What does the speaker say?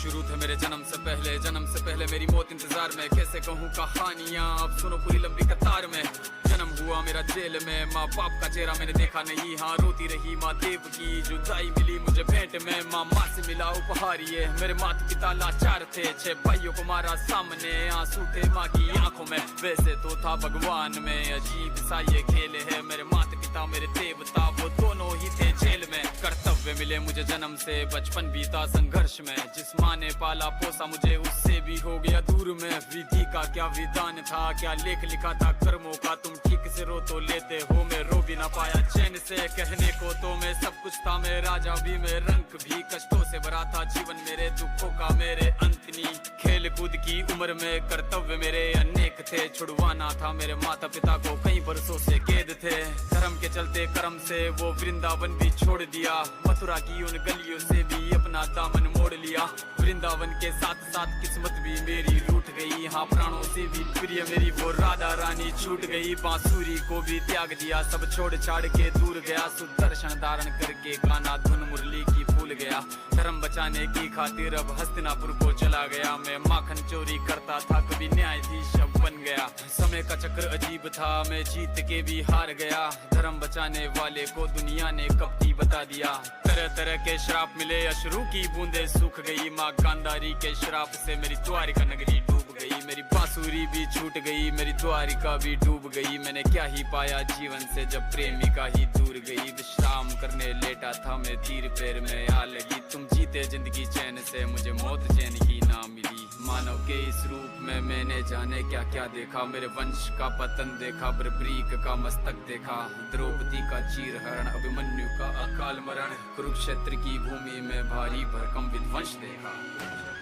शुरू थे मेरे जन्म से पहले मेरी मौत इंतजार में। कैसे कहूँ कहानियाँ, अब सुनो पूरी लंबी कतार में। जन्म हुआ मेरा जेल में, माँ बाप का चेहरा मैंने देखा नहीं। हाँ रोती रही माँ देव की, जुदाई मिली मुझे भेंट में। माँ से मिला उपहार ये, मेरे माता पिता लाचार थे। 6 भाइयों को मारा सामने, आंसू थे माँ की आंखों में। वैसे तो था भगवान में, अजीब सा ये खेल है। मेरे माता पिता मेरे देवता, वो दोनों ही थे जेल में। कर्तव्य मिले मुझे जन्म से, बचपन बीता संघर्ष में। जिस माँ ने पाला पोसा मुझे, उससे भी हो गया दूर में। विधि का क्या विधान था, क्या लेख लिखा था कर्मों का। तुम ठीक से रो तो लेते हो, मैं रो भी ना पाया चैन से। कहने को तो मैं सब कुछ था, मैं राजा भी, मैं रंग भी। कष्टों से भरा था जीवन मेरे, दुखों का मेरे अंत नहीं। खेल कूद की उम्र में कर्तव्य मेरे अनेक थे। छुड़वाना था मेरे माता पिता को, कई बरसों से कैद थे। धर्म के चलते कर्म से वो वृंदावन भी छोड़ दिया। मथुरा की उन गलियों से भी अपना दामन मोड़ लिया। वृंदावन के साथ साथ किस्मत भी मेरी रूठ गई। हाँ प्राणों से भी प्रिय मेरी वो राधा रानी छूट गई। बांसुरी को भी त्याग दिया, सब छोड़ छाड़ के दूर गया। सुदर्शन धारण करके गाना धुन मुरली की भूल गया। धर्म बचाने की खातिर अब हस्तिनापुर को चला गया। मैं माखन चोरी करता था, कभी न्यायाधीश अब बन गया। समय का चक्र अजीब था, मैं जीत के भी हार गया। धर्म बचाने वाले को दुनिया ने कपटी बता दिया। तरह तरह के श्राप मिले, अश्रु की बूंदे सूख गई। माँ गांधारी के श्राप से मेरी द्वारिका नगरी डूब गई। मेरी बांसुरी भी छूट गई, मेरी द्वारिका भी डूब गई। मैंने क्या ही पाया जीवन से, जब प्रेमिका ही दूर गई। विश्राम करने लेटा था मैं, तीर पैर में आ लगी। तुम जीते जिंदगी चैन से, मुझे मौत चैन की ना मिली। मानव के इस रूप में मैंने जाने क्या क्या देखा। मेरे वंश का पतन देखा, बर्बरीक का मस्तक देखा। द्रौपदी का चीरहरण, अभिमन्यु का अकाल मरण। कुरुक्षेत्र की भूमि में भारी भरकम विध्वंस देखा।